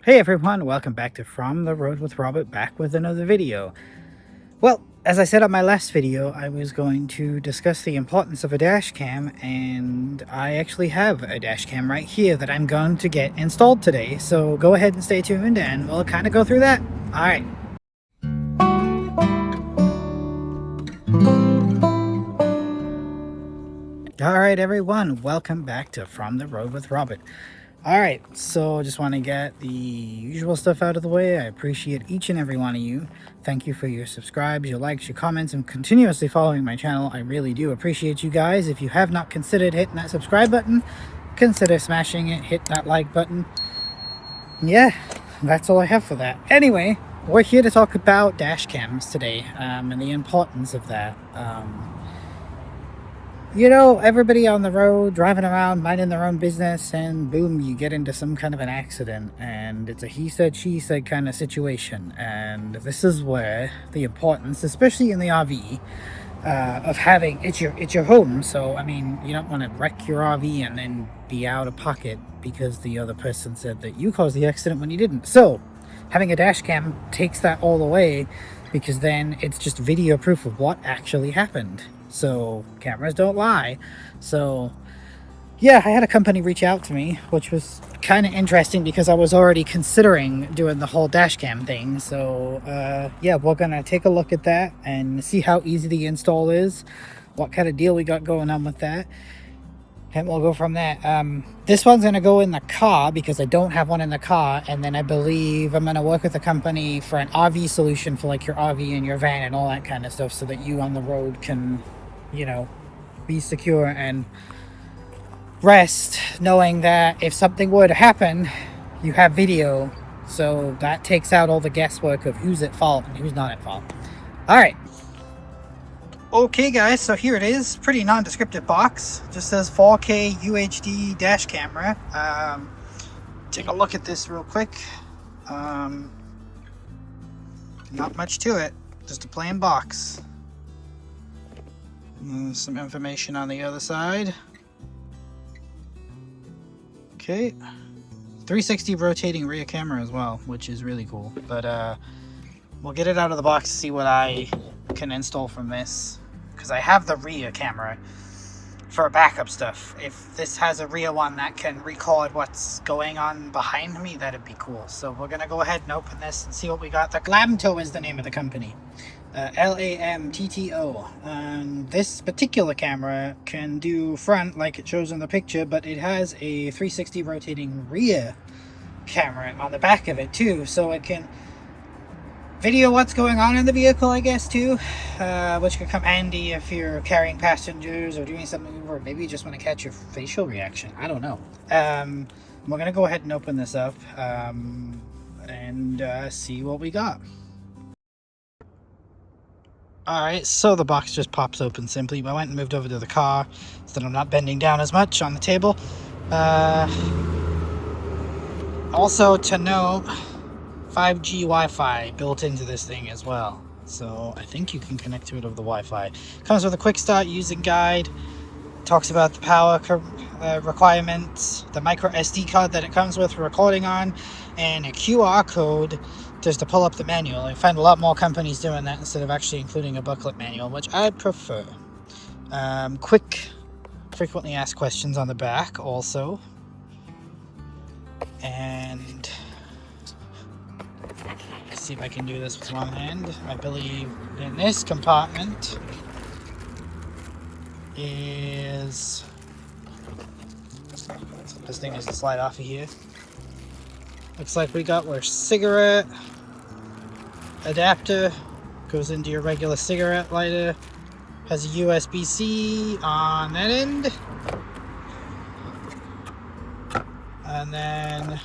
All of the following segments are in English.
Hey everyone, welcome back to From the Road with Robert, back with another video. Well, as I said on my last video, I was going to discuss the importance of a dash cam, and I actually have a dash cam right here that I'm going to get installed today, so go ahead and stay tuned and we'll kind of go through that. Alright. Alright everyone, welcome back to From the Road with Robert. Alright, so just want to get the usual stuff out of the way. I appreciate each and every one of you. Thank you for your subscribes, your likes, your comments, and continuously following my channel. I really do appreciate you guys. If you have not considered hitting that subscribe button, consider smashing it, hit that like button. Yeah, that's all I have for that. Anyway, we're here to talk about dash cams today, and the importance of that. You know, everybody on the road, driving around, minding their own business, and boom, you get into some kind of an accident, and it's a he said, she said kind of situation. And this is where the importance, especially in the RV, of having, it's your home. So, I mean, you don't want to wreck your RV and then be out of pocket because the other person said that you caused the accident when you didn't. So, having a dash cam takes that all away, because then it's just video proof of what actually happened. So cameras don't lie. So yeah, I had a company reach out to me, which was kind of interesting because I was already considering doing the whole dash cam thing. So yeah, we're gonna take a look at that and see how easy the install is, what kind of deal we got going on with that, and we'll go from there. This one's going to go in the car because I don't have one in the car, and then I believe I'm going to work with a company for an RV solution for like your RV and your van and all that kind of stuff, so that you on the road can, you know, be secure and rest knowing that if something were to happen, you have video. So that takes out all the guesswork of who's at fault and who's not at fault. All right. Okay guys, so here it is. Pretty non-descriptive box. Just says 4K UHD dash camera. Take a look at this real quick. Not much to it. Just a plain box. Some information on the other side. Okay. 360 rotating rear camera as well, which is really cool. But we'll get it out of the box to see what I can install from this, because I have the rear camera for backup stuff. If this has a rear one that can record what's going on behind me, that'd be cool. So we're gonna go ahead and open this and see what we got. The Lamtto is the name of the company. Lamtto. And this particular camera can do front like it shows in the picture, but it has a 360 rotating rear camera on the back of it too, so it can video what's going on in the vehicle, I guess, too, which could come handy if you're carrying passengers or doing something, or maybe you just want to catch your facial reaction. I don't know. We're gonna go ahead and open this up and see what we got. Alright, so the box just pops open simply. I went and moved over to the car so that I'm not bending down as much on the table. Also to note, 5G Wi-Fi built into this thing as well, so I think you can connect to it over the Wi-Fi. Comes with a quick start using guide, talks about the power requirements, the micro SD card that it comes with for recording on, and a QR code just to pull up the manual. I find a lot more companies doing that instead of actually including a booklet manual, which I prefer. Quick frequently asked questions on the back also, and see if I can do this with one hand. I believe in this compartment is, this thing is to slide off of here. Looks like we got our cigarette adapter, goes into your regular cigarette lighter, has a USB-C on that end, and then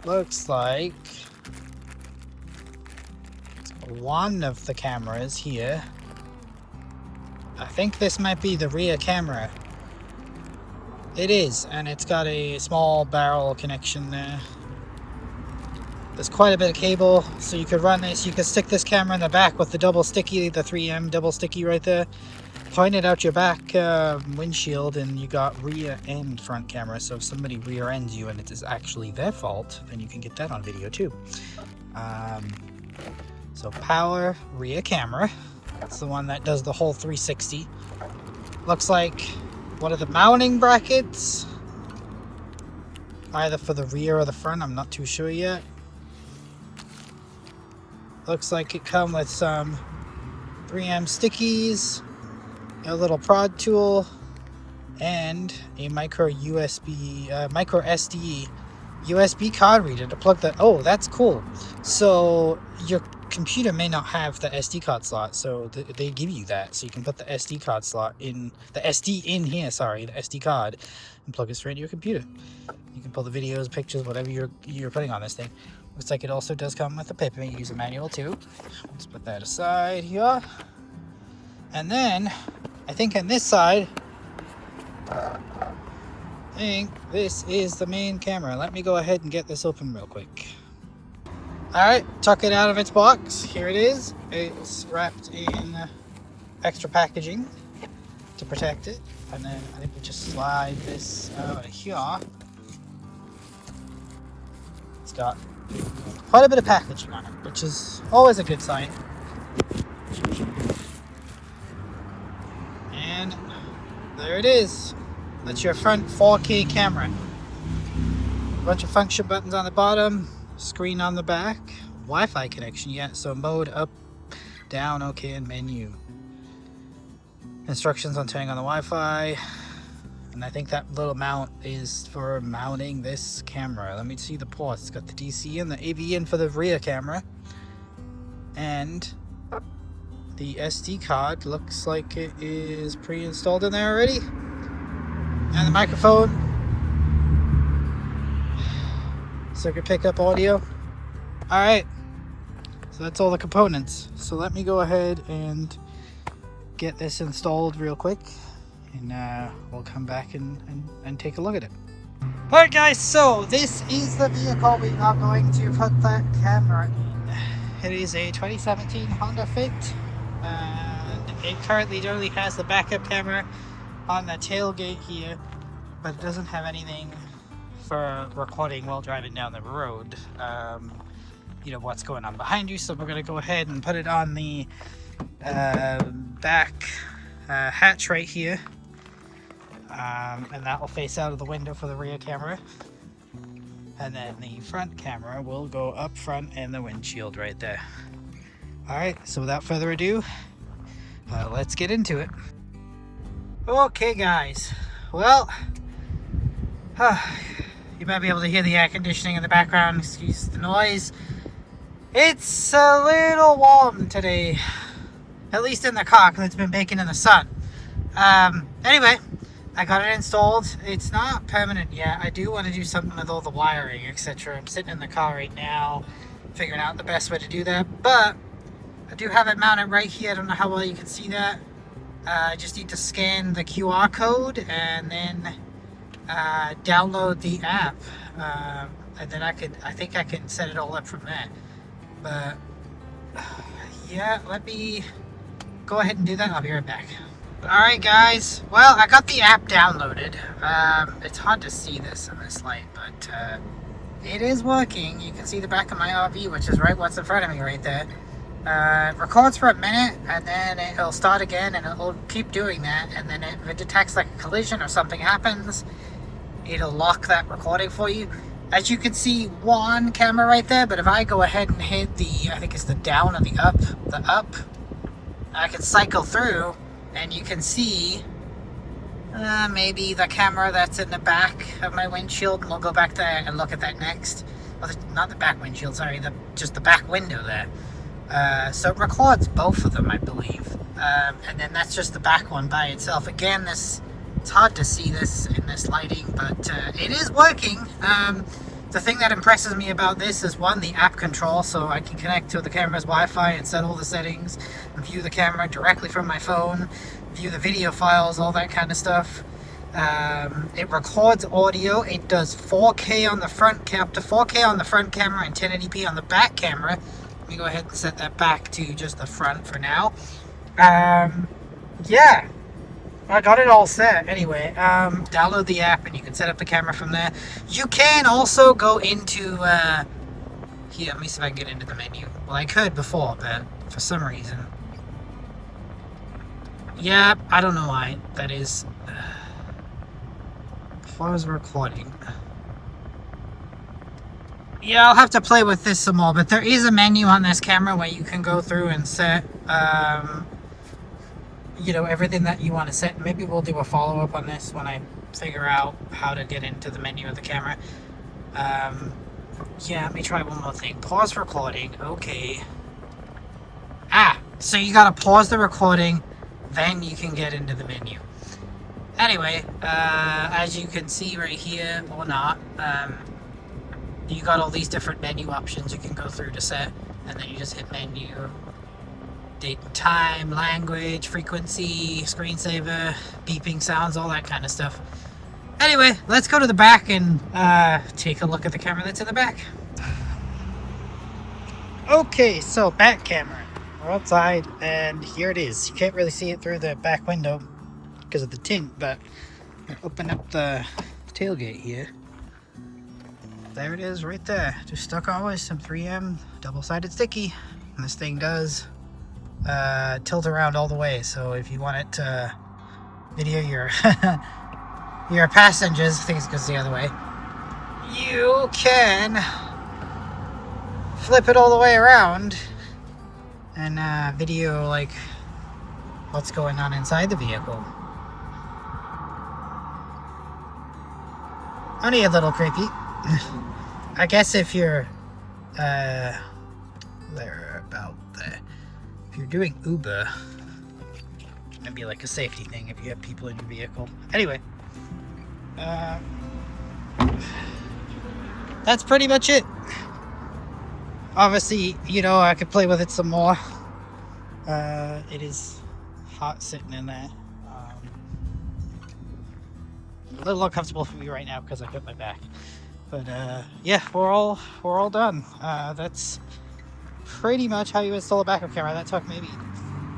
looks like one of the cameras here. I think this might be the rear camera. It is, and it's got a small barrel connection there. There's quite a bit of cable, so you could run this. You could stick this camera in the back with the double sticky, the 3M double sticky right there, pointed out your back windshield and you got rear and front camera. So if somebody rear ends you and it is actually their fault, then you can get that on video too. So power rear camera. That's the one that does the whole 360. Looks like one of the mounting brackets, either for the rear or the front, I'm not too sure yet. Looks like it comes with some 3M stickies, a little prod tool, and a micro SD USB card reader to plug that. Oh, that's cool. So your computer may not have the SD card slot, so they give you that, so you can put the SD card slot in, the SD in here, sorry, the SD card, and plug it straight into your computer. You can pull the videos, pictures, whatever you're putting on this thing. Looks like it also does come with a paper user manual too. Let's put that aside here. And then I think on this side, I think this is the main camera. Let me go ahead and get this open real quick. Alright, tuck it out of its box. Here it is. It's wrapped in extra packaging to protect it. And then I think we just slide this out of here. It's got quite a bit of packaging on it, which is always a good sign. And there it is. That's your front 4K camera. A bunch of function buttons on the bottom, screen on the back, Wi-Fi connection, yeah, so mode up, down, okay, and menu. Instructions on turning on the Wi-Fi, and I think that little mount is for mounting this camera. Let me see the ports. It's got the DC and the AV in for the rear camera, and the SD card looks like it is pre-installed in there already, and the microphone. Circuit pickup audio. Alright, so that's all the components. So let me go ahead and get this installed real quick, and we'll come back and take a look at it. Alright guys, so this is the vehicle we are going to put that camera in. It is a 2017 Honda Fit, and it currently only has the backup camera on the tailgate here, but it doesn't have anything for recording while driving down the road, you know, what's going on behind you. So we're going to go ahead and put it on the back hatch right here, and that will face out of the window for the rear camera, and then the front camera will go up front in the windshield right there. Alright, so without further ado, let's get into it. Okay guys, well, you might be able to hear the air conditioning in the background, excuse the noise. It's a little warm today, at least in the car, because it's been baking in the sun. Anyway, I got it installed. It's not permanent yet. I do want to do something with all the wiring, etc. I'm sitting in the car right now, figuring out the best way to do that, but I do have it mounted right here. I don't know how well you can see that. I just need to scan the QR code and then download the app, and then I think I can set it all up from there. But yeah, let me go ahead and do that. I'll be right back. Alright guys, well, I got the app downloaded. It's hard to see this in this light, but it is working. You can see the back of my RV, which is right what's in front of me right there. It records for a minute, and then it'll start again, and it'll keep doing that, and then if it detects like a collision or something happens, it'll lock that recording for you. As you can see, one camera right there, but if I go ahead and hit the, I think it's the down or the up, I can cycle through, and you can see maybe the camera that's in the back of my windshield, and we'll go back there and look at that next. Well, not the back windshield, sorry, just the back window there. So it records both of them, I believe, and then that's just the back one by itself. Again, it's hard to see this in this lighting, but it is working. The thing that impresses me about this is, one, the app control, so I can connect to the camera's Wi-Fi and set all the settings, and view the camera directly from my phone, view the video files, all that kind of stuff. It records audio. It does 4K on the front, up to 4K on the front camera and 1080p on the back camera. Let me go ahead and set that back to just the front for now. Yeah, I got it all set anyway. Download the app and you can set up the camera from there. You can also go into here, let me see if I can get into the menu. Well, I could before, but for some reason, yeah, I don't know why that is. Pause recording. Yeah, I'll have to play with this some more, but there is a menu on this camera where you can go through and set you know, everything that you want to set. Maybe we'll do a follow-up on this when I figure out how to get into the menu of the camera. Yeah, let me try one more thing. Pause recording. Okay. So you gotta pause the recording, then you can get into the menu. Anyway, as you can see right here, or not, you got all these different menu options you can go through to set, and then you just hit menu, date and time, language, frequency, screensaver, beeping sounds, all that kind of stuff. Anyway, let's go to the back and take a look at the camera that's in the back. Okay, so back camera. We're outside, and here it is. You can't really see it through the back window because of the tint, but open up the tailgate here. There it is right there. Just stuck always some 3M double-sided sticky, and this thing does tilt around all the way, so if you want it to video your your passengers, I think it goes the other way, you can flip it all the way around and video like what's going on inside the vehicle. Only a little creepy. I guess if you're there about there, if you're doing Uber, it'd be like a safety thing if you have people in your vehicle. Anyway, that's pretty much it. Obviously, you know, I could play with it some more. It is hot sitting in there. A little uncomfortable for me right now because I got my back. But yeah, we're all done. That's pretty much how you install a backup camera. That took maybe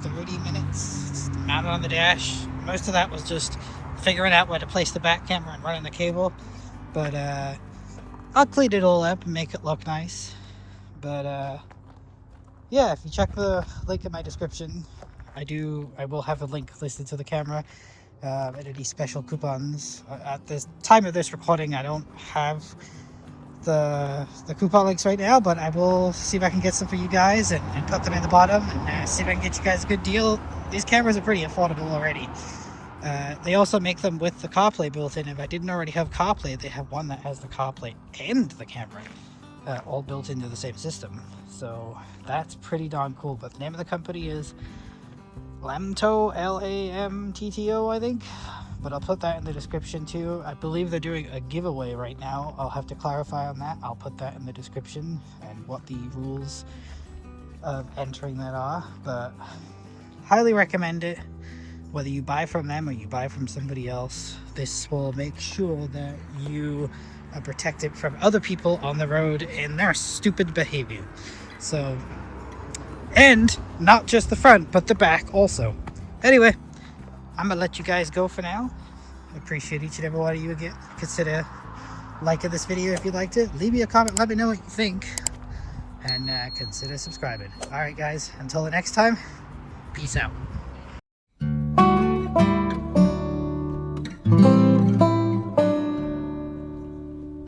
30 minutes. It's mounted on the dash. Most of that was just figuring out where to place the back camera and running the cable. But I'll clean it all up and make it look nice. But yeah, if you check the link in my description, I will have a link listed to the camera. And any special coupons. At the time of this recording, I don't have the coupon links right now, but I will see if I can get some for you guys and put them in the bottom and see if I can get you guys a good deal. These cameras are pretty affordable already. They also make them with the CarPlay built in. If I didn't already have CarPlay, they have one that has the CarPlay and the camera all built into the same system. So that's pretty darn cool. But the name of the company is Lamtto, Lamtto, I think, but I'll put that in the description too. I believe they're doing a giveaway right now. I'll have to clarify on that. I'll put that in the description and what the rules of entering that are, but highly recommend it. Whether you buy from them or you buy from somebody else, this will make sure that you are protected from other people on the road and their stupid behavior. So, and not just the front, but the back also. Anyway, I'm gonna let you guys go for now. I appreciate each and every one of you again. Consider liking this video if you liked it. Leave me a comment, let me know what you think, and consider subscribing. All right, guys, until the next time, peace out.